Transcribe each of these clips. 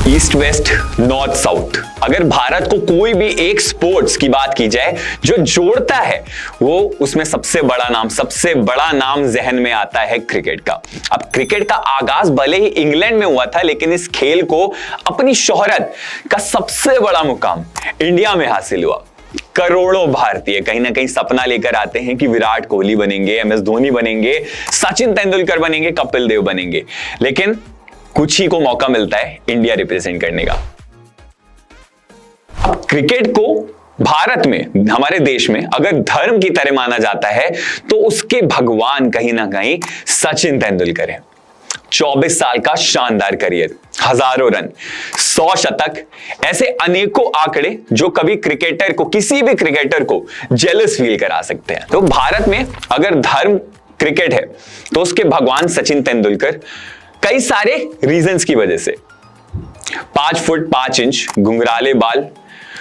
East west north south, अगर भारत को कोई भी एक स्पोर्ट्स की बात की जाए जो जोड़ता है, वो उसमें सबसे बड़ा नाम जहन में आता है क्रिकेट का। अब क्रिकेट का आगाज भले ही इंग्लैंड में हुआ था, लेकिन इस खेल को अपनी शोहरत का सबसे बड़ा मुकाम इंडिया में हासिल हुआ। करोड़ों भारतीय कहीं ना कहीं सपना लेकर आते हैं कि विराट कोहली बनेंगे, एमएस धोनी बनेंगे, सचिन तेंदुलकर बनेंगे, कपिल देव बनेंगे, लेकिन कुछ ही को मौका मिलता है इंडिया रिप्रेजेंट करने का। क्रिकेट को भारत में, हमारे देश में अगर धर्म की तरह माना जाता है तो उसके भगवान कहीं ना कहीं सचिन तेंदुलकर है। 24 साल का शानदार करियर, हजारों रन, 100 शतक, ऐसे अनेकों आंकड़े जो कभी क्रिकेटर को, किसी भी क्रिकेटर को जेलस फील करा सकते हैं। तो भारत में अगर धर्म क्रिकेट है तो उसके भगवान सचिन तेंदुलकर कई सारे रीजंस की वजह से 5 फुट 5 इंच घुंघराले बाल,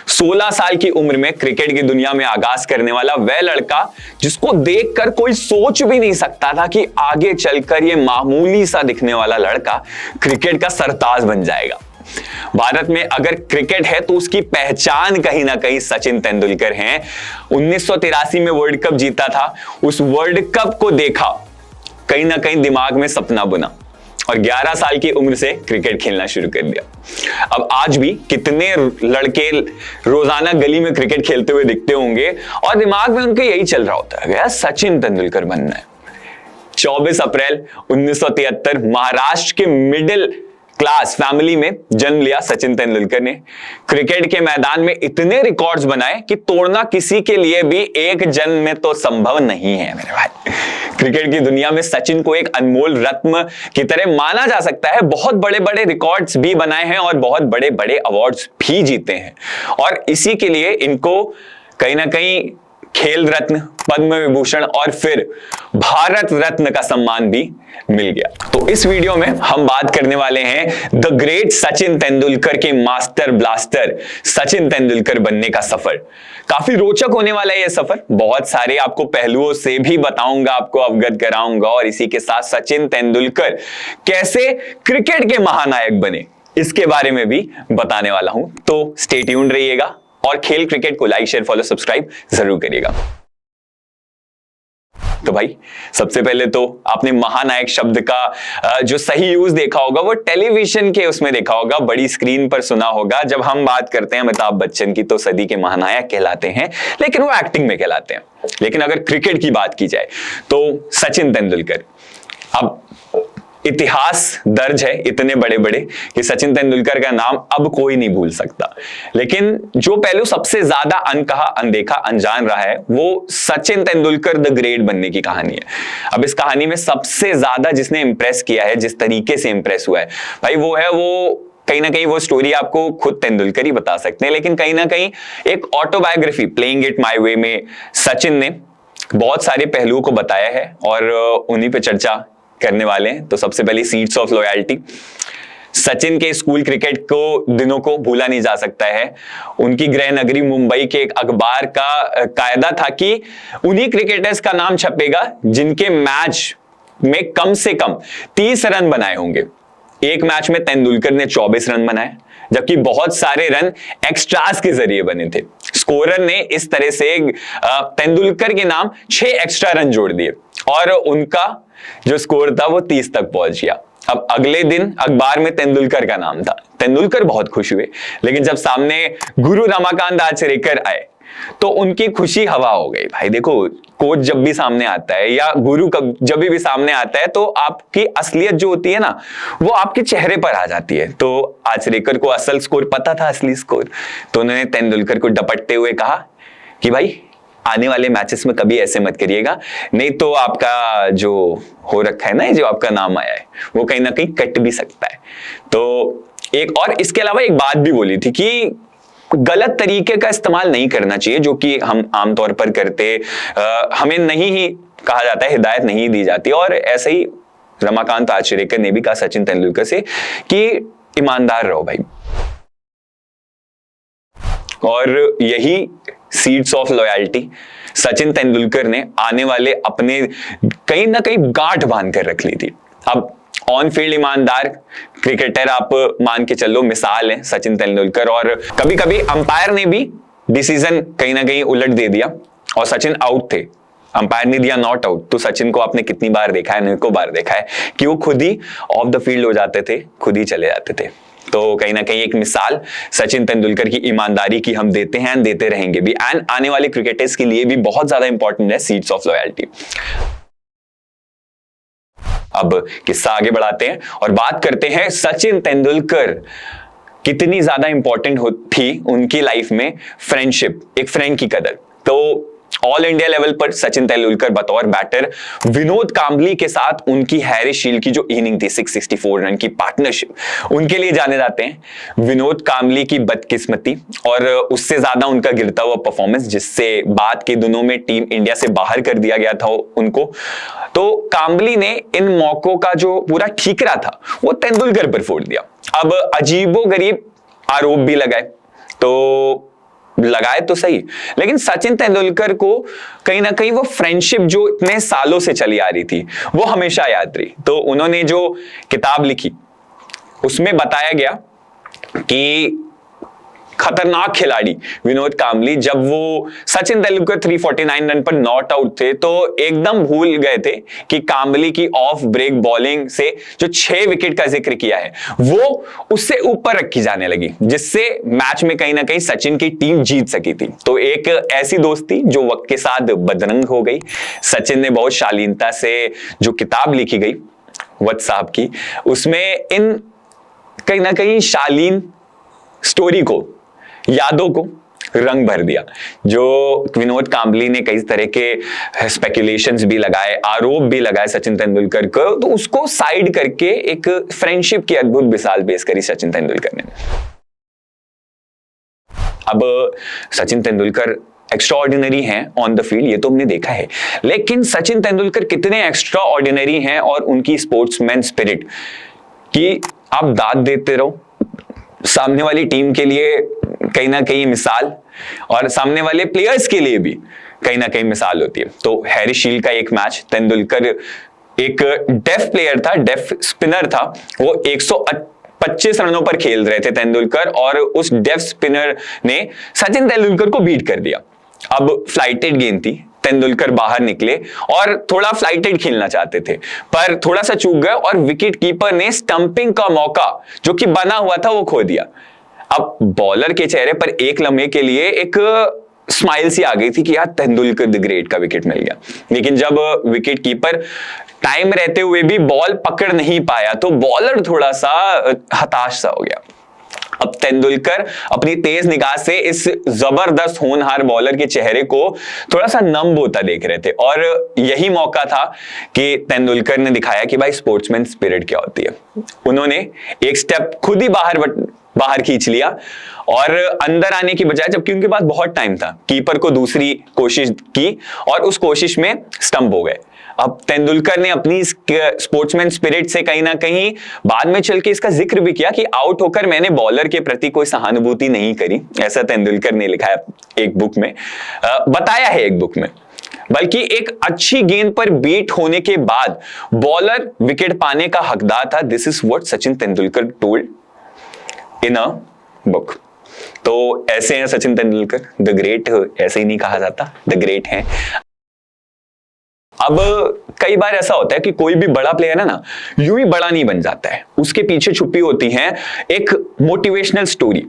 16 साल की उम्र में क्रिकेट की दुनिया में आगाज करने वाला वह लड़का जिसको देखकर कोई सोच भी नहीं सकता था कि आगे चलकर यह मामूली सा दिखने वाला लड़का क्रिकेट का सरताज बन जाएगा। भारत में अगर क्रिकेट है तो उसकी पहचान कहीं ना कहीं सचिन तेंदुलकर हैं। 1983 में वर्ल्ड कप जीता था, उस वर्ल्ड कप को देखा, कहीं ना कहीं दिमाग में सपना बुना और 11 साल की उम्र से क्रिकेट खेलना शुरू कर दिया। अब आज भी कितने लड़के रोजाना गली में क्रिकेट खेलते हुए दिखते होंगे और दिमाग में उनके यही चल रहा होता है, सचिन तेंदुलकर बनना है। 24 अप्रैल 1973 महाराष्ट्र के मिडिल क्लास फैमिली में जन्म लिया सचिन तेंदुलकर ने। क्रिकेट के मैदान में इतने रिकॉर्ड्स बनाए कि तोड़ना किसी के लिए भी एक जन्म में तो संभव नहीं है मेरे भाई। क्रिकेट की दुनिया में सचिन को एक अनमोल रत्न की तरह माना जा सकता है। बहुत बड़े बड़े रिकॉर्ड्स भी बनाए हैं और बहुत बड़े बड़े अवार्ड्स भी जीते हैं, और इसी के लिए इनको कहीं ना कहीं खेल रत्न, पद्म विभूषण और फिर भारत रत्न का सम्मान भी मिल गया। तो इस वीडियो में हम बात करने वाले हैं द ग्रेट सचिन तेंदुलकर के मास्टर ब्लास्टर सचिन तेंदुलकर बनने का सफर। काफी रोचक होने वाला है यह सफर, बहुत सारे आपको पहलुओं से भी बताऊंगा, आपको अवगत कराऊंगा, और इसी के साथ सचिन तेंदुलकर कैसे क्रिकेट के महानायक बने इसके बारे में भी बताने वाला हूं। तो स्टे ट्यून्ड रहिएगा और खेल क्रिकेट को लाइक, शेयर, फॉलो, सब्सक्राइब जरूर करिएगा। तो भाई सबसे पहले तो आपने महानायक शब्द का जो सही यूज देखा होगा वो टेलीविजन के उसमें देखा होगा, बड़ी स्क्रीन पर सुना होगा। जब हम बात करते हैं अमिताभ बच्चन की तो सदी के महानायक कहलाते हैं, लेकिन वो एक्टिंग में कहलाते हैं। लेकिन अगर क्रिकेट की बात की जाए तो सचिन तेंदुलकर, अब इतिहास दर्ज है इतने बड़े बड़े कि सचिन तेंदुलकर का नाम अब कोई नहीं भूल सकता। लेकिन जो पहलू सबसे ज्यादा अनकहा, अनदेखा, अनजान रहा है वो सचिन तेंदुलकर द ग्रेट बनने की कहानी है। अब इस कहानी में सबसे ज्यादा जिसने इंप्रेस किया है, जिस तरीके से इंप्रेस हुआ है भाई, वो है वो कहीं ना कहीं वो स्टोरी आपको खुद तेंदुलकर ही बता सकते हैं, लेकिन कहीं ना कहीं एक autobiography playing it my way में सचिन ने बहुत सारे पहलुओं को बताया है और उन्हीं पे चर्चा करने वाले हैं। तो सबसे पहले सीड्स ऑफ लॉयल्टी। सचिन के स्कूल क्रिकेट को दिनों को भूला नहीं जा सकता है। उनकी गृह नगरी मुंबई के एक अखबार का कायदा था कि उन्हीं क्रिकेटर्स का नाम छपेगा जिनके मैच में कम से कम 30 रन बनाए होंगे। एक मैच में तेंदुलकर ने 24 रन बनाए, जबकि बहुत सारे रन एक्स्ट्रास के जरिए बने थे। स्कोरर ने इस तरह से तेंदुलकर के नाम 6 एक्स्ट्रा रन जोड़ दिए और उनका जो स्कोर था वो 30 तक पहुंच गया। अब अगले दिन अखबार में तेंदुलकर का नाम था। तेंदुलकर बहुत खुश हुए, लेकिन जब सामने गुरु रमाकांत आचरेकर आए तो उनकी खुशी हवा हो गई। भाई देखो, कोच जब भी सामने आता है या गुरु जब भी सामने आता है तो आपकी असलियत जो होती है ना, वो आपके चेहरे पर आ जाती है। तो आचरेकर को असल स्कोर पता था, असली स्कोर, तो उन्होंने तेंदुलकर को डपटते हुए कहा कि भाई आने वाले मैचेस में कभी ऐसे मत करिएगा, नहीं तो आपका जो हो रखा है ना, जो आपका नाम आया है वो कहीं ना कहीं कट भी सकता है। तो एक और इसके अलावा एक बात भी बोली थी कि गलत तरीके का इस्तेमाल नहीं करना चाहिए, जो कि हम आमतौर पर करते, हमें नहीं ही कहा जाता है, हिदायत नहीं दी जाती। और ऐसे ही रमाकांत आचरेकर ने भी कहा सचिन तेंदुलकर से कि ईमानदार रहो भाई। और यही seeds of loyalty Sachin Tendulkar ने आने वाले अपने कहीं ना कहीं गांठ बांध कर रख ली थी। अब ऑन फील्ड ईमानदार क्रिकेटर आप मान के चलो, मिसाल है सचिन तेंदुलकर। और कभी कभी अंपायर ने भी डिसीजन कहीं ना कहीं उलट दे दिया और सचिन आउट थे, अंपायर ने दिया नॉट आउट, तो सचिन को आपने कितनी बार देखा है, अनेकों बार देखा है कि वो खुद ही ऑफ द फील्ड हो जाते थे, खुद ही चले जाते थे। तो कहीं ना कहीं एक मिसाल सचिन तेंदुलकर की ईमानदारी की हम देते हैं, देते रहेंगे भी, एंड आने वाले क्रिकेटर्स के लिए भी बहुत ज्यादा इंपॉर्टेंट है सीड्स ऑफ लॉयल्टी। अब किस्सा आगे बढ़ाते हैं और बात करते हैं सचिन तेंदुलकर कितनी ज्यादा इंपॉर्टेंट थी उनकी लाइफ में फ्रेंडशिप, एक फ्रेंड की कदर। तो ऑल इंडिया लेवल पर सचिन तेंदुलकर बतौर बैटर विनोद कांबली के साथ उनकी हैरिस शील्ड की जो इनिंग थी 664 रन की पार्टनरशिप, उनके लिए जाने जाते हैं। विनोद कांबली की बदकिस्मती और उससे ज्यादा उनका गिरता हुआ परफॉर्मेंस, जिससे बाद के दिनों में टीम इंडिया से बाहर कर दिया गया था उनको। तो कांबली ने इन मौकों का जो पूरा ठीकरा था वो तेंदुलकर पर फोड़ दिया। अब अजीबोगरीब आरोप भी लगाए, तो लगाए तो सही, लेकिन सचिन तेंदुलकर को कहीं ना कहीं वो फ्रेंडशिप जो इतने सालों से चली आ रही थी वो हमेशा याद रही। तो उन्होंने जो किताब लिखी उसमें बताया गया कि खतरनाक खिलाड़ी विनोद कांबली, जब वो सचिन तेंदुलकर 349 रन पर नॉट आउट थे तो एकदम भूल गए थे कि कांबली की ऑफ ब्रेक बॉलिंग से जो 6 विकेट का जिक्र किया है वो उससे ऊपर रखी जाने लगी, जिससे मैच में कहीं ना कहीं सचिन की टीम जीत सकी थी। तो एक ऐसी दोस्ती जो वक्त के साथ बदरंग हो गई। सचिन ने बहुत शालीनता से जो किताब लिखी गई वत्स साहब की, उसमें इन कहीं ना कहीं शालीन स्टोरी को, यादों को रंग भर दिया। जो विनोद कांबली ने कई तरह के स्पेकुलेशंस भी लगाए, आरोप भी लगाए सचिन तेंदुलकर को, तो उसको साइड करके एक फ्रेंडशिप की अद्भुत मिसाल पेश करी सचिन तेंदुलकर ने। अब सचिन तेंदुलकर एक्स्ट्रा ऑर्डिनरी हैं ऑन द फील्ड, ये तो हमने देखा है, लेकिन सचिन तेंदुलकर कितने एक्स्ट्रा ऑर्डिनरी हैं और उनकी स्पोर्ट्समैन स्पिरिट कि आप दाद देते रहो, सामने वाली टीम के लिए कहीं ना कहीं मिसाल और सामने वाले प्लेयर्स के लिए भी कहीं ना कहीं मिसाल होती है। तो हैरिस शील्ड का एक मैच, तेंदुलकर एक डेफ प्लेयर था, डेफ स्पिनर था, वो 125 रनों पर खेल रहे थे तेंदुलकर, और उस डेफ स्पिनर ने सचिन तेंदुलकर को बीट कर दिया। अब फ्लाइटेड गेंद थी, तेंदुलकर बाहर निकले और थोड़ा फ्लाइटेड खेलना चाहते थे, पर थोड़ा सा चूक गए और विकेट कीपर ने स्टंपिंग का मौका जो कि बना हुआ था वो खो दिया। अब बॉलर के चेहरे पर एक लम्हे के लिए एक स्माइल सी आ गई थी कि यार तेंदुलकर द ग्रेट का विकेट मिल गया, लेकिन जब विकेट कीपर टाइम रहते हुए भी बॉल पकड़ नहीं पाया तो बॉलर थोड़ा सा हताश सा हो गया। अब तेंदुलकर अपनी तेज निगाह से इस जबरदस्त होनहार बॉलर के चेहरे को थोड़ा सा नम होता देख रहे थे, और यही मौका था कि तेंदुलकर ने दिखाया कि भाई स्पोर्ट्समैन स्पिरिट क्या होती है। उन्होंने एक स्टेप खुद ही बाहर खींच लिया और अंदर आने की बजाय, जबकि उनके पास बहुत टाइम था, कीपर को दूसरी कोशिश की और उस कोशिश में स्टंप हो गए। अब तेंदुलकर ने अपनी स्पोर्ट्समैन स्पिरिट से कहीं ना कहीं बाद में चल के इसका जिक्र भी किया कि आउट होकर मैंने बॉलर के प्रति कोई सहानुभूति नहीं करी, ऐसा तेंदुलकर ने लिखा है एक बुक में, बताया है एक बुक में। बल्कि एक अच्छी गेंद पर बीट होने के बाद बॉलर विकेट पाने का हकदार था। This is what Sachin Tendulkar told in a book. तो ऐसे हैं सचिन तेंदुलकर द ग्रेट, ऐसे ही नहीं कहा जाता, द ग्रेट हैं। अब कई बार ऐसा होता है कि कोई भी बड़ा प्लेयर है ना, यूं ही बड़ा नहीं बन जाता है, उसके पीछे छुपी होती है एक मोटिवेशनल स्टोरी।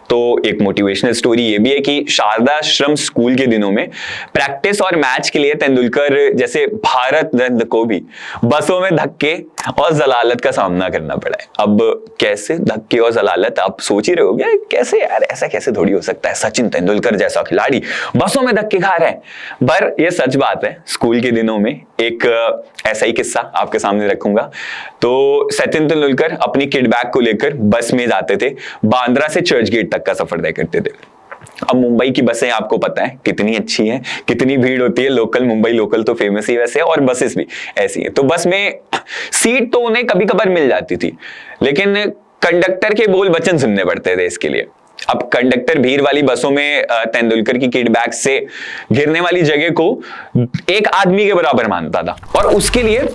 तो एक मोटिवेशनल स्टोरी ये भी है कि शारदा आश्रम स्कूल के दिनों में प्रैक्टिस और मैच के लिए तेंदुलकर जैसे भारत रत्न को भी बसों में धक्के और जलालत का सामना करना पड़ा है। अब कैसे धक्के और जलालत, आप सोच ही रहे होगे कैसे यार, ऐसा कैसे थोड़ी हो सकता है, सचिन तेंदुलकर जैसा खिलाड़ी बसों में धक्के खा रहे हैं। पर यह सच बात है, स्कूल के दिनों में एक ऐसा ही किस्सा आपके सामने रखूंगा। तो सचिन तेंदुलकर अपनी किड बैग को लेकर बस में जाते थे, बांद्रा से चर्च गेट तक का सफर तय करते थे। अब मुंबई की बसें आपको पता है कितनी अच्छी हैं, कितनी भीड़ होती है, लोकल मुंबई लोकल तो फेमस ही वैसे है, और बसेस भी ऐसी हैं। तो बस में सीट तो उन्हें कभी कभार मिल जाती थी, लेकिन कंडक्टर के बोल वचन सुनने पड़ते थे इसके लिए। अब कंडक्टर भीड़ वाली बसों में तेंदुलकर की किड बैग से गिरने वाली जगह को एक आदमी के बराबर मानता था, और उसके लिए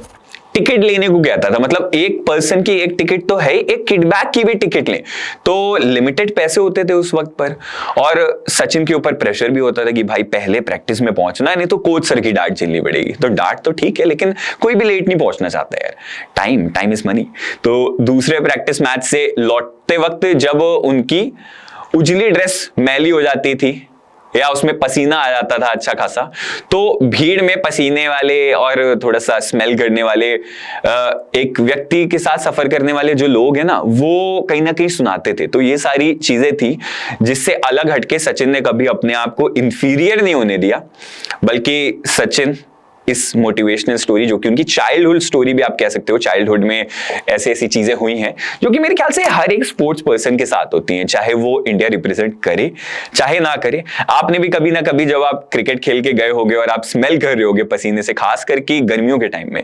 टिकट लेने को कहता था, मतलब एक पर्सन की एक टिकट तो है, एक किडबैक की भी टिकट ले तो लिमिटेड पैसे होते थे उस वक्त पर। और सचिन के ऊपर प्रेशर भी होता था कि भाई पहले प्रैक्टिस में पहुंचना है, नहीं तो कोच सर की डांट झेलनी पड़ेगी। तो डांट तो ठीक है, लेकिन कोई भी लेट नहीं पहुंचना चाहता यार, टाइम इज मनी। तो दूसरे प्रैक्टिस मैच से लौटते वक्त जब उनकी उजली ड्रेस मैली हो जाती थी या उसमें पसीना आ जाता था अच्छा खासा, तो भीड़ में पसीने वाले और थोड़ा सा स्मेल करने वाले एक व्यक्ति के साथ सफर करने वाले जो लोग हैं ना, वो कहीं ना कहीं सुनाते थे। तो ये सारी चीजें थी जिससे अलग हटके सचिन ने कभी अपने आप को इंफीरियर नहीं होने दिया, बल्कि सचिन इस मोटिवेशनल स्टोरी, जो कि उनकी चाइल्डहुड स्टोरी भी आप कह सकते हो, चाइल्डहुड में ऐसी ऐसी चीजें हुई हैं जो कि मेरे ख्याल से हर एक स्पोर्ट्स पर्सन के साथ होती हैं, चाहे वो इंडिया रिप्रेजेंट करे चाहे ना करे। आपने भी कभी ना कभी जब आप क्रिकेट खेल के गए होगे और आप स्मेल कर रहे होगे पसीने से, खास करके गर्मियों के टाइम में,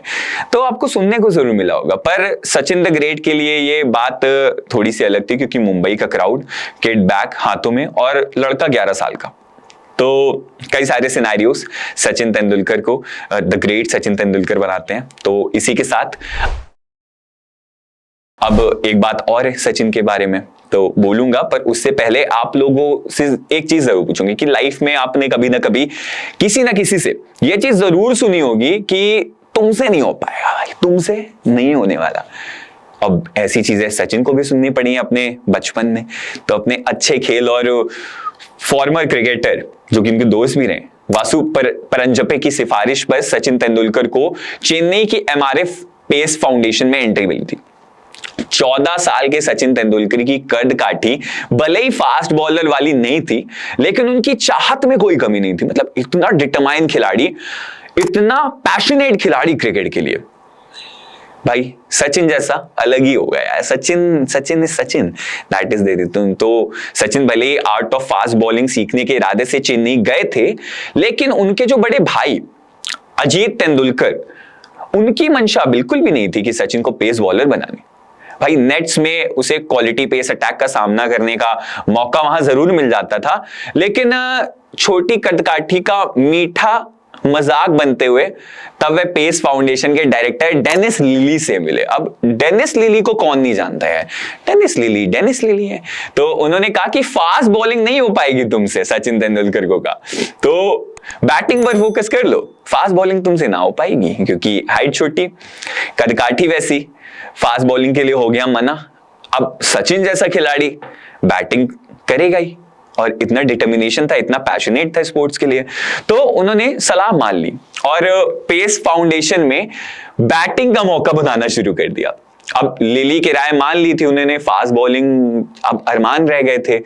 तो आपको सुनने को जरूर मिला होगा। पर सचिन द ग्रेट के लिए ये बात थोड़ी सी अलग थी, क्योंकि मुंबई का क्राउड, किड बैग हाथों में और लड़का 11 साल का। तो कई सारे सिनेरियोस सचिन तेंदुलकर को द ग्रेट सचिन तेंदुलकर बनाते हैं। तो इसी के साथ अब एक बात और है सचिन के बारे में तो बोलूंगा, पर उससे पहले आप लोगों से एक चीज जरूर पूछूंगी कि लाइफ में आपने कभी ना कभी किसी ना किसी से यह चीज जरूर सुनी होगी कि तुमसे नहीं हो पाएगा भाई, तुमसे नहीं होने वाला। अब ऐसी चीजें सचिन को भी सुननी पड़ी है अपने बचपन में। तो अपने अच्छे खेल और फॉर्मर क्रिकेटर जो कि उनके दोस्त भी रहे वासु परंजपे की सिफारिश पर सचिन तेंदुलकर को चेन्नई की एमआरएफ पेस फाउंडेशन में एंट्री मिली थी। 14 साल के सचिन तेंदुलकर की कद काठी भले ही फास्ट बॉलर वाली नहीं थी, लेकिन उनकी चाहत में कोई कमी नहीं थी। मतलब इतना डिटरमाइन खिलाड़ी, इतना पैशनेट खिलाड़ी क्रिकेट के लिए, भाई सचिन जैसा अलग ही हो गया है। Sachin is Sachin, that is they. तो सचिन भले ही आर्ट ऑफ फास्ट बॉलिंग सीखने के इरादे से चेन्नई गए थे, लेकिन उनके जो बड़े भाई अजीत तेंदुलकर, उनकी मंशा बिल्कुल भी नहीं थी कि सचिन को पेस बॉलर बनाने। भाई नेट्स में उसे क्वालिटी पेस अटैक का सामना करने का मौका वहां जरूर मिल जाता था, लेकिन छोटी कदकाठी का मीठा मजाक बनते हुए तब वे पेस फाउंडेशन के डायरेक्टर डेनिस लिली से मिले। अब डेनिस लिली को कौन नहीं जानता है, डेनिस लिली है। तो उन्होंने कहा कि फास्ट बॉलिंग नहीं हो पाएगी तुमसे, सचिन तेंदुलकर को कहा, तो बैटिंग पर फोकस कर लो, फास्ट बॉलिंग तुमसे ना हो पाएगी क्योंकि हाइट छोटी, कदकाठी वैसी, फास्ट बॉलिंग के लिए हो गया मना। अब सचिन जैसा खिलाड़ी बैटिंग करेगा ही, और इतना डिटर्मिनेशन था, इतना पैशनेट था स्पोर्ट्स के लिए, तो उन्होंने सलाह मान ली और पेस फाउंडेशन में बैटिंग का मौका बनाना शुरू कर दिया। अब लिली की राय मान ली थी उन्होंने, फास्ट बॉलिंग अब अरमान रह गए थे,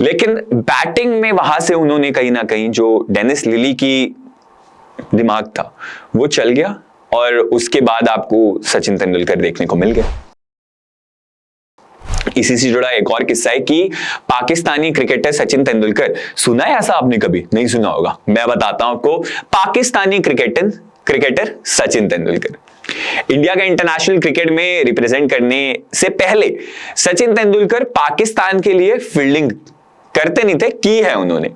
लेकिन बैटिंग में वहां से उन्होंने कहीं ना कहीं जो डेनिस लिली की दिमाग था वो चल गया, और उसके बाद आपको सचिन तेंदुलकर देखने को मिल गया। इसी से जुड़ा एक और किस्सा है कि पाकिस्तानी क्रिकेटर सचिन तेंदुलकर, सुना है ऐसा आपने? कभी नहीं सुना होगा, मैं बताता हूं आपको। पाकिस्तानी क्रिकेटर सचिन तेंदुलकर इंडिया का इंटरनेशनल क्रिकेट में रिप्रेजेंट करने से पहले सचिन तेंदुलकर पाकिस्तान के लिए फील्डिंग करते नहीं थे, की है उन्होंने।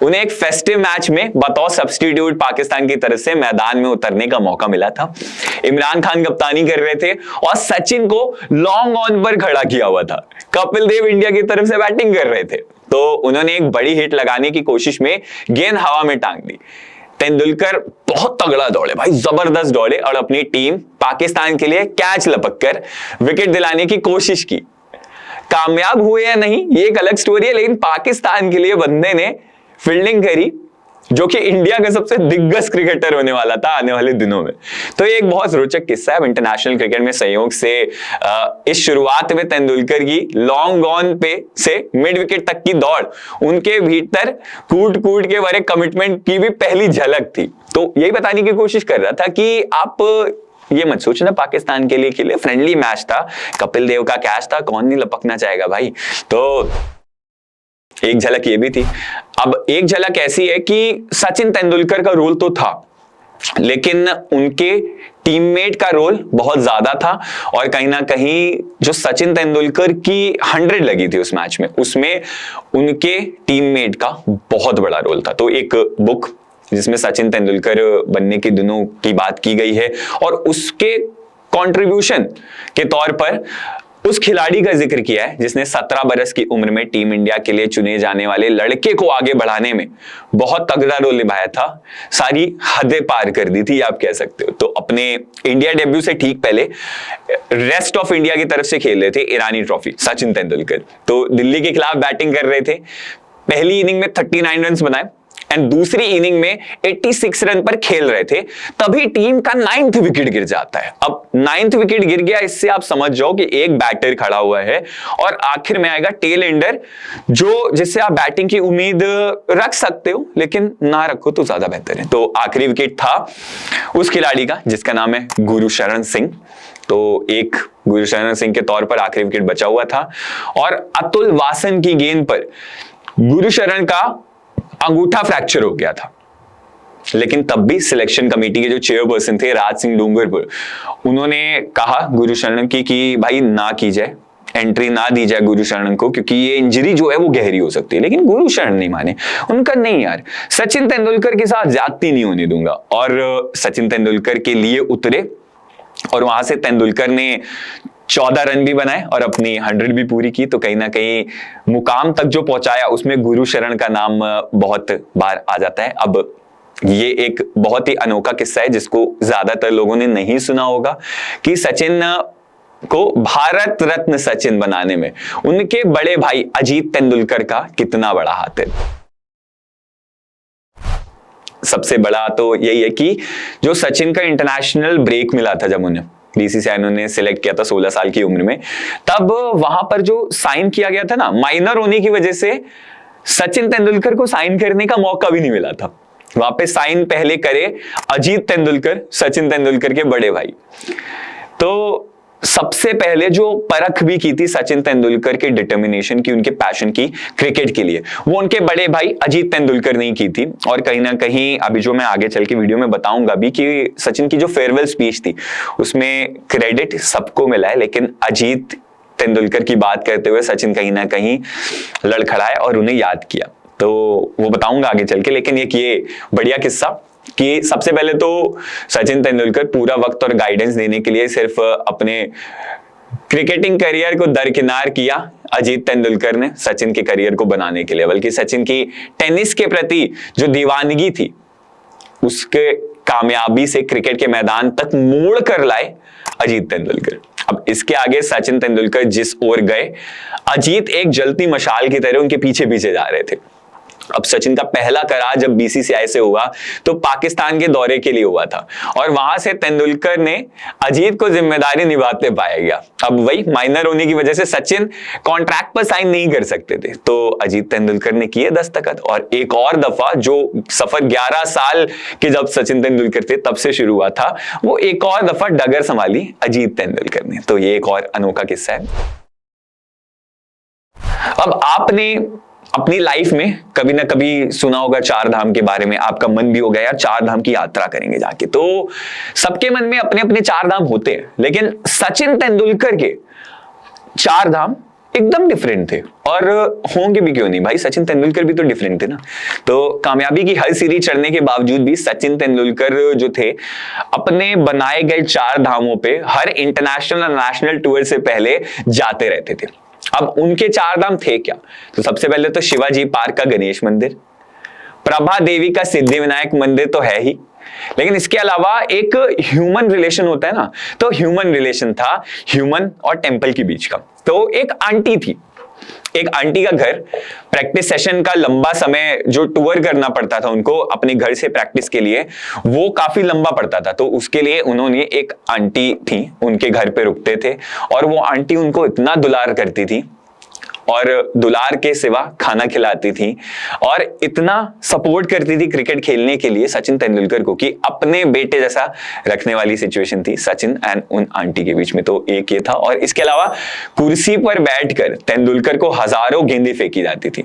उन्हें एक फेस्टिव मैच में बतौर सब्स्टिट्यूट पाकिस्तान की तरफ से मैदान में उतरने का मौका मिला था। इमरान खान कप्तानी कर रहे थे और सचिन को लॉन्ग ऑन पर खड़ा किया हुआ था। कपिल देव इंडिया की तरफ से बैटिंग कर रहे थे, तो उन्होंने एक बड़ी हिट लगाने की कोशिश में गेंद हवा में टांग दी। तेंदुलकर बहुत तगड़ा दौड़े भाई, जबरदस्त दौड़े और अपनी टीम पाकिस्तान के लिए कैच लपक कर विकेट दिलाने की कोशिश की। कामयाब हुए या नहीं ये एक अलग स्टोरी है, लेकिन पाकिस्तान के लिए बंदे ने फील्डिंग करी, जो कि इंडिया का सबसे दिग्गज क्रिकेटर होने वाला था आने वाले दिनों में। तो ये एक बहुत रोचक किस्सा है इंटरनेशनल क्रिकेट में संयोग से। इस शुरुआत में तेंदुलकर की लॉन्ग ऑन पे से मिड विकेट तक की दौड़, उनके भीतर कूट के बारे कमिटमेंट की भी पहली झलक थी। तो यही बताने की कोशिश कर रहा था कि आप ये मत सोचना पाकिस्तान के लिए फ्रेंडली मैच था, कपिल देव का कैच था, कौन नहीं लपकना चाहेगा भाई। तो एक झलक ये भी थी। अब एक झलक ऐसी है कि सचिन तेंदुलकर का रोल तो था, लेकिन उनके टीममेट का रोल बहुत ज्यादा था, और कहीं ना कहीं जो सचिन तेंदुलकर की 100 लगी थी उस मैच में, उसमें उनके टीममेट का बहुत बड़ा रोल था। तो एक बुक जिसमें सचिन तेंदुलकर बनने के दिनों की बात की गई है, और उसके कंट्रीब्यूशन के तौर पर उस खिलाड़ी का जिक्र किया है जिसने 17 बरस की उम्र में टीम इंडिया के लिए चुने जाने वाले लड़के को आगे बढ़ाने में बहुत तगड़ा रोल निभाया था, सारी हदें पार कर दी थी आप कह सकते हो। तो अपने इंडिया डेब्यू से ठीक पहले रेस्ट ऑफ इंडिया की तरफ से खेल रहे थे ईरानी ट्रॉफी सचिन तेंदुलकर। तो दिल्ली के खिलाफ बैटिंग कर रहे थे, पहली इनिंग में 39 रन बनाए एंड दूसरी इनिंग में 86 रन पर खेल रहे थे, तभी टीम का 9th विकेट गिर जाता है। अब 9th विकेट गिर गया, इससे आप समझ जाओ कि एक बैटर खड़ा हुआ है और आखिर में आएगा टेल एंडर, जो जिससे आप बैटिंग की उम्मीद रख सकते हो लेकिन ना रखो तो ज्यादा बेहतर है। तो आखिरी विकेट था उस खिलाड़ी का जिसका नाम है गुरशरण सिंह। तो एक गुरशरण सिंह के तौर पर आखिरी विकेट बचा हुआ था और अतुल वासन की गेंद पर गुरशरण का अंगूठा फ्रैक्चर हो गया था। लेकिन तब भी सिलेक्शन कमेटी के जो चेयरपर्सन थे राज सिंह डूंगरपुर, उन्होंने कहा गुरशरण की कि भाई ना की जाए, एंट्री ना दी जाए गुरशरण को, क्योंकि ये इंजरी जो है वो गहरी हो सकती है। लेकिन गुरशरण नहीं माने, उनका नहीं यार, सचिन तेंदुलकर के साथ ज्यादती नहीं होने दूंगा। और सचिन तेंदुलकर के लिए उतरे और वहां से तेंदुलकर ने 14 रन भी बनाए और अपनी 100 भी पूरी की। तो कहीं ना कहीं मुकाम तक जो पहुंचाया उसमें गुरशरण का नाम बहुत बार आ जाता है। अब ये एक बहुत ही अनोखा किस्सा है जिसको ज्यादातर लोगों ने नहीं सुना होगा कि सचिन को भारत रत्न सचिन बनाने में उनके बड़े भाई अजीत तेंदुलकर का कितना बड़ा हाथ है। सबसे बड़ा तो यही है कि जो सचिन का इंटरनेशनल ब्रेक मिला था जब उन्हें बीसीसीआई ने सिलेक्ट किया था 16 साल की उम्र में, तब वहां पर जो साइन किया गया था ना, माइनर होने की वजह से सचिन तेंदुलकर को साइन करने का मौका भी नहीं मिला था। वहां पे साइन पहले करे अजीत तेंदुलकर, सचिन तेंदुलकर के बड़े भाई। तो सबसे पहले जो परख भी की थी सचिन तेंदुलकर के डिटर्मिनेशन की, उनके पैशन की क्रिकेट के लिए, वो उनके बड़े भाई अजीत तेंदुलकर ने की थी। और कहीं ना कहीं अभी जो मैं आगे चल के वीडियो में बताऊंगा भी कि सचिन की जो फेयरवेल स्पीच थी उसमें क्रेडिट सबको मिला है, लेकिन अजीत तेंदुलकर की बात करते हुए सचिन कहीं ना कहीं लड़खड़ाए और उन्हें याद किया। तो वो बताऊंगा आगे चल के। लेकिन एक ये बढ़िया किस्सा कि सबसे पहले तो सचिन तेंदुलकर पूरा वक्त और गाइडेंस देने के लिए सिर्फ अपने क्रिकेटिंग करियर को दरकिनार किया अजीत तेंदुलकर ने सचिन के करियर को बनाने के लिए, बल्कि सचिन की टेनिस के प्रति जो दीवानगी थी उसके कामयाबी से क्रिकेट के मैदान तक मोड़ कर लाए अजीत तेंदुलकर। अब इसके आगे सचिन तेंदुलकर जिस ओर गए, अजीत एक जलती मशाल की तरह उनके पीछे पीछे जा रहे थे। अब सचिन का पहला करार जब बीसीसीआई से हुआ तो पाकिस्तान के दौरे के लिए हुआ था और वहां से तेंदुलकर ने अजीत को जिम्मेदारी निभाते पाया गया। अब वही माइनर होने की वजह से सचिन कॉन्ट्रैक्ट पर साइन नहीं कर सकते थे, तो अजीत तेंदुलकर ने किए दस्तखत। और एक और दफा जो सफर 11 साल के जब सचिन तेंदुलकर थे तब से शुरू हुआ था, वो एक और दफा डगर संभाली अजीत तेंदुलकर ने। तो ये एक और अनोखा किस्सा है। अब आपने अपनी लाइफ में कभी ना कभी सुना होगा 4 धाम के बारे में, आपका मन भी होगा यार 4 धाम की यात्रा करेंगे जाके। तो सबके मन में अपने अपने 4 धाम होते हैं, लेकिन सचिन तेंदुलकर के 4 धाम एकदम डिफरेंट थे। और होंगे भी क्यों नहीं भाई, सचिन तेंदुलकर भी तो डिफरेंट थे ना। तो कामयाबी की हर सीढ़ी चढ़ने के बावजूद भी सचिन तेंदुलकर जो थे अपने बनाए गए 4 धामों पे हर इंटरनेशनल और नेशनल टूर से पहले जाते रहते थे। अब उनके 4 धाम थे क्या? तो सबसे पहले तो शिवाजी पार्क का गणेश मंदिर, प्रभा देवी का सिद्धि विनायक मंदिर तो है ही, लेकिन इसके अलावा एक ह्यूमन रिलेशन होता है ना, तो ह्यूमन रिलेशन था ह्यूमन और टेंपल के बीच का। तो एक आंटी थी, एक आंटी का घर, प्रैक्टिस सेशन का लंबा समय जो टूर करना पड़ता था उनको अपने घर से प्रैक्टिस के लिए, वो काफी लंबा पड़ता था। तो उसके लिए उन्होंने एक आंटी थी, उनके घर पे रुकते थे और वो आंटी उनको इतना दुलार करती थी और दुलार के सिवा खाना खिलाती थी और इतना सपोर्ट करती थी क्रिकेट खेलने के लिए सचिन तेंदुलकर को कि अपने बेटे जैसा रखने वाली सिचुएशन थी सचिन एंड उन आंटी के बीच में। तो एक ये था। और इसके अलावा कुर्सी पर बैठकर तेंदुलकर को हजारों गेंदें फेंकी जाती थी।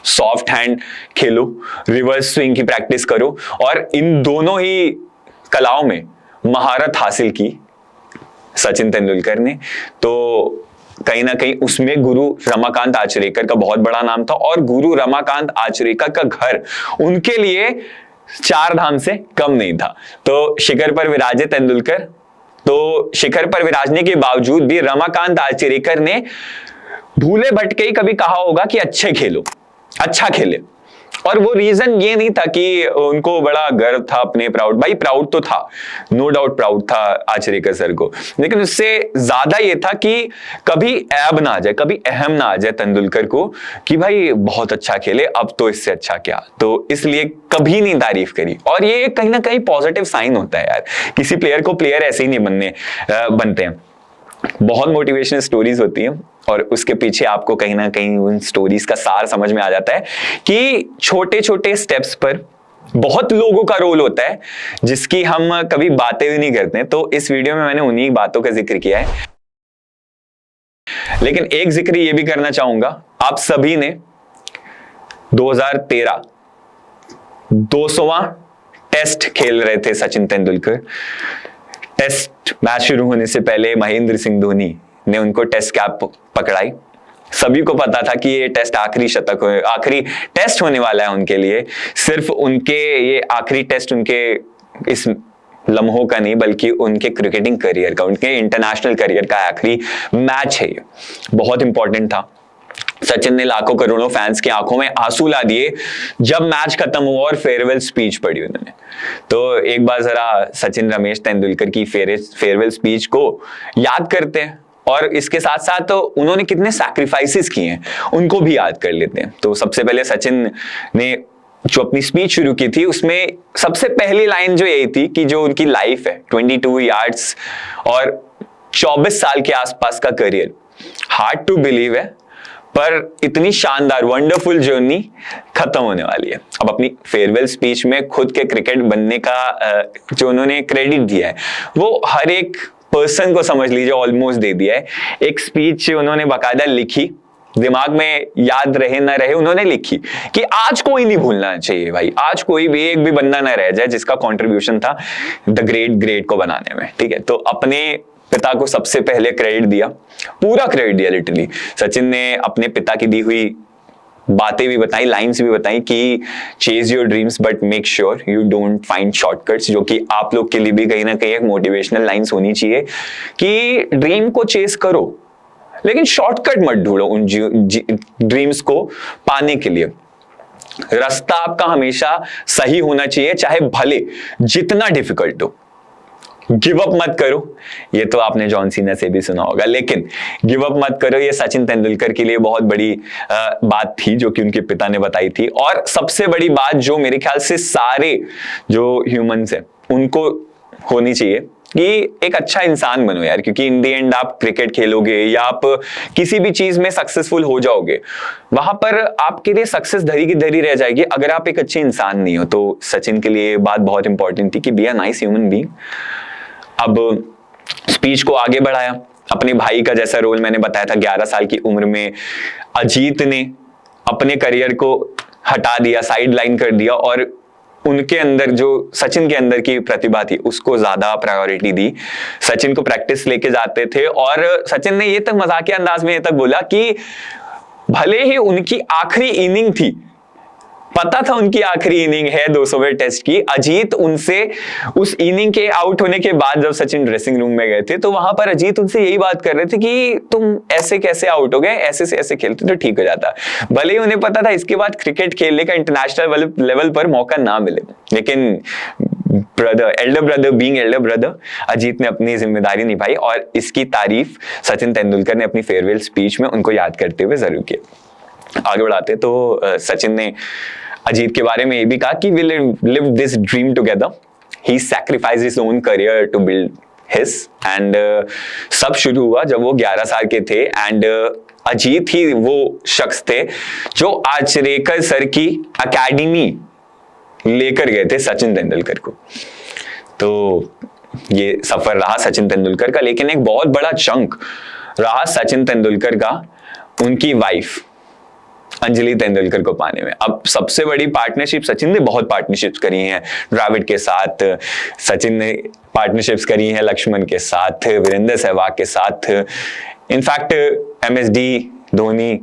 सॉफ्ट हैंड खेलो, रिवर्स स्विंग की प्रैक्टिस करो, और इन दोनों ही कलाओं में महारत हासिल की सचिन तेंदुलकर ने। तो कहीं ना कहीं उसमें गुरु रमाकांत आचरेकर का बहुत बड़ा नाम था और गुरु रमाकांत आचरेकर का घर उनके लिए 4 धाम से कम नहीं था। तो शिखर पर विराजे तेंदुलकर, तो शिखर पर विराजने के बावजूद भी रमाकांत आचरेकर ने भूले भटके ही कभी कहा होगा कि अच्छे खेलो, अच्छा खेले। और वो रीजन ये नहीं था कि उनको बड़ा गर्व था अपने, प्राउड, भाई प्राउड तो था, नो डाउट प्राउड था आचरेकर सर को, लेकिन उससे ज्यादा ये था कि कभी ऐब ना आ जाए, कभी अहम ना आ जाए तेंदुलकर को कि भाई बहुत अच्छा खेले, अब तो इससे अच्छा क्या, तो इसलिए कभी नहीं तारीफ करी। और ये कहीं ना कहीं पॉजिटिव साइन होता है यार, किसी प्लेयर को प्लेयर ऐसे ही नहीं बनते हैं। बहुत मोटिवेशनल स्टोरीज होती हैं और उसके पीछे आपको कहीं ना कहीं उन स्टोरीज का सार समझ में आ जाता है कि छोटे छोटे स्टेप्स पर बहुत लोगों का रोल होता है जिसकी हम कभी बातें भी नहीं करते हैं। तो इस वीडियो में मैंने उन्हीं बातों का जिक्र किया है, लेकिन एक जिक्र ये भी करना चाहूंगा, आप सभी ने 2013 200वां टेस्ट खेल रहे थे सचिन तेंदुलकर। टेस्ट मैच शुरू होने से पहले महेंद्र सिंह धोनी ने उनको टेस्ट कैप पकड़ाई। सभी को पता था कि ये टेस्ट आखिरी टेस्ट होने वाला है उनके लिए। सिर्फ उनके ये आखिरी टेस्ट उनके इस लम्हों का नहीं, बल्कि उनके क्रिकेटिंग करियर का, उनके इंटरनेशनल करियर का आखिरी मैच है। ये बहुत इंपॉर्टेंट था। सचिन ने लाखों करोड़ों फैंस की आंखों में आंसू ला दिए जब मैच खत्म हुआ और फेयरवेल स्पीच पढ़ी उन्होंने। तो एक बार जरा सचिन रमेश तेंदुलकर की फेयरवेल स्पीच को याद करते हैं और इसके साथ साथ तो उन्होंने कितने सैक्रिफाइसेस किए हैं उनको भी याद कर लेते हैं। तो सबसे पहले सचिन ने जो अपनी स्पीच शुरू की थी उसमें सबसे पहली लाइन जो यही थी कि जो उनकी लाइफ है, 22 यार्ड्स और 24 साल के आसपास का करियर, हार्ड टू बिलीव है, पर इतनी शानदार वंडरफुल जर्नी खत्म होने वाली है। अब अपनी फेयरवेल स्पीच में खुद के क्रिकेट बनने का जो उन्होंने क्रेडिट दिया है वो हर एक पर्सन को समझ लीजिए ऑलमोस्ट दे दिया है। एक स्पीच उन्होंने बाकायदा लिखी, दिमाग में याद रहे ना रहे उन्होंने लिखी कि आज कोई नहीं भूलना चाहिए भाई, आज कोई भी एक भी बंदा ना रह जाए जिसका कंट्रीब्यूशन था द ग्रेट को बनाने में। ठीक है, तो अपने पिता को सबसे पहले क्रेडिट दिया, पूरा क्रेडिट दिया लिटरली। सचिन ने अपने पिता की दी हुई बातें भी बताई, लाइंस भी बताई कि chase your dreams but make sure you don't find shortcuts, जो कि आप लोग के लिए भी कहीं ना कहीं एक मोटिवेशनल लाइंस होनी चाहिए कि ड्रीम को चेस करो लेकिन शॉर्टकट मत ढूंढो उन ड्रीम्स को पाने के लिए। रास्ता आपका हमेशा सही होना चाहिए, चाहे भले जितना डिफिकल्ट हो। गिव अप मत करो, ये तो आपने जॉन सीना से भी सुना होगा, लेकिन गिव अप मत करो ये सचिन तेंदुलकर के लिए बहुत बड़ी बात थी जो कि उनके पिता ने बताई थी। और सबसे बड़ी बात जो मेरे ख्याल से सारे जो ह्यूमंस हैं उनको होनी चाहिए कि एक अच्छा इंसान बनो यार, क्योंकि इन द एंड आप क्रिकेट खेलोगे या आप किसी भी चीज में सक्सेसफुल हो जाओगे, वहां पर आपके लिए सक्सेस धरी की धरी रह जाएगी अगर आप एक अच्छे इंसान नहीं हो। तो सचिन के लिए बात बहुत इंपॉर्टेंट थी कि be a nice human being. अब स्पीच को आगे बढ़ाया, अपने भाई का जैसा रोल मैंने बताया था, 11 साल की उम्र में अजीत ने अपने करियर को हटा दिया, साइड लाइन कर दिया और उनके अंदर जो सचिन के अंदर की प्रतिभा थी उसको ज्यादा प्रायोरिटी दी। सचिन को प्रैक्टिस लेके जाते थे और सचिन ने ये तक मजाकिया अंदाज में ये तक बोला कि भले ही उनकी आखिरी इनिंग थी, पता था उनकी आखिरी इनिंग है 200वें टेस्ट की, अजीत उनसे उस इनिंग के आउट होने के बाद जब सचिन ड्रेसिंग रूम में गए थे तो वहां पर अजीत उनसे यही बात कर रहे थे कि तुम ऐसे कैसे आउट हो गए, ऐसे से ऐसे खेलते तो ठीक हो जाता। भले ही उन्हें पता था इसके बाद क्रिकेट खेलने का इंटरनेशनल लेवल पर मौका ना मिले, लेकिन एल्डर ब्रदर अजीत ने अपनी जिम्मेदारी निभाई और इसकी तारीफ सचिन तेंदुलकर ने अपनी फेयरवेल स्पीच में उनको याद करते हुए जरूर किया। आगे बढ़ाते तो सचिन ने अजीत के बारे में ये भी कहा कि we live this dream together. He sacrificed his own career to build his and सब शुरू हुआ जब वो 11 साल के थे and अजीत ही वो शख्स थे जो आचरेकर सर की अकेडमी लेकर गए थे सचिन तेंदुलकर को। तो ये सफर रहा सचिन तेंदुलकर का, लेकिन एक बहुत बड़ा चंक रहा सचिन तेंदुलकर का उनकी वाइफ अंजलि तेंदुलकर को पाने में। अब सबसे बड़ी पार्टनरशिप, सचिन ने बहुत पार्टनरशिप्स करी हैं द्रविड़ के साथ, सचिन ने पार्टनरशिप्स करी हैं लक्ष्मण के साथ, वीरेंद्र सहवाग के साथ, इनफैक्ट MSD, धोनी,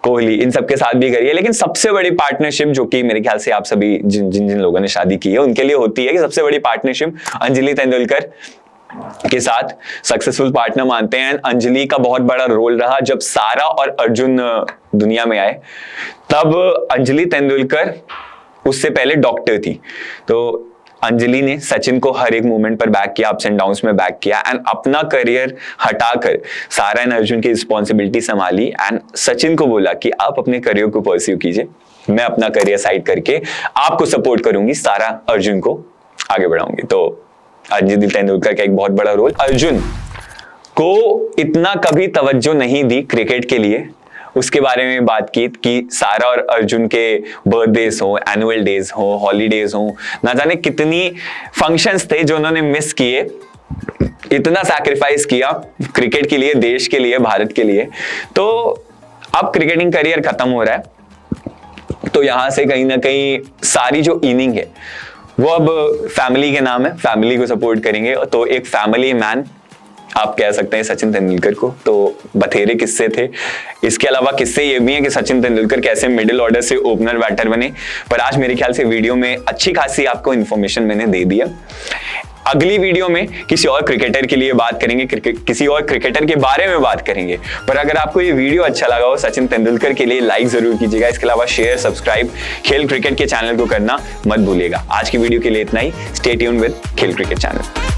कोहली, इन सब के साथ भी करी है। लेकिन सबसे बड़ी पार्टनरशिप जो कि मेरे ख्याल से आप सभी जिन जिन लोगों ने शादी की है उनके लिए होती है कि सबसे बड़ी पार्टनरशिप अंजलि तेंदुलकर के साथ सक्सेसफुल पार्टनर मानते हैं। अंजलि का बहुत बड़ा रोल रहा जब सारा और अर्जुन दुनिया में आए, तब अंजलि तेंदुलकर उससे पहले डॉक्टर थी, तो अंजलि ने सचिन को हर एक मोमेंट पर बैक किया, अप्स एंड डाउन्स में बैक किया, एंड अपना करियर हटाकर सारा एंड अर्जुन की रिस्पॉन्सिबिलिटी संभाली एंड सचिन को बोला कि आप अपने करियर को परस्यू कीजिए, मैं अपना करियर साइड करके आपको सपोर्ट करूंगी, सारा अर्जुन को आगे बढ़ाऊंगी। तो अंजलि तेंदुलकर का एक बहुत बड़ा रोल। अर्जुन को इतना कभी तवज्जो नहीं दी क्रिकेट के लिए, उसके बारे में बात की कि सारा और अर्जुन के बर्थडेज हो, एनुअल डेज हो, हॉलीडेज हो, ना जाने कितनी फंक्शंस थे जो उन्होंने मिस किए, इतना सैक्रिफाइस किया क्रिकेट के लिए, देश के लिए, भारत के लिए। तो अब क्रिकेटिंग करियर खत्म हो रहा है, तो यहां से कहीं ना कहीं सारी जो इनिंग है वो अब फैमिली के नाम है, फैमिली को सपोर्ट करेंगे। तो एक फैमिली मैन आप कह सकते हैं सचिन तेंदुलकर को। तो बथेरे किस्से थे, इसके अलावा किस्से ये भी हैं कि सचिन तेंदुलकर कैसे मिडिल ऑर्डर से ओपनर बैटर बने। पर आज मेरे ख्याल से वीडियो में अच्छी खासी आपको इन्फॉर्मेशन मैंने दे दिया। अगली वीडियो में किसी और क्रिकेटर के लिए बात करेंगे, किसी और क्रिकेटर के बारे में बात करेंगे। पर अगर आपको ये वीडियो अच्छा लगा हो सचिन तेंदुलकर के लिए, लाइक जरूर कीजिएगा। इसके अलावा शेयर, सब्सक्राइब खेल क्रिकेट के चैनल को करना मत भूलिएगा। आज की वीडियो के लिए इतना ही। स्टे ट्यून्ड विद खेल क्रिकेट चैनल।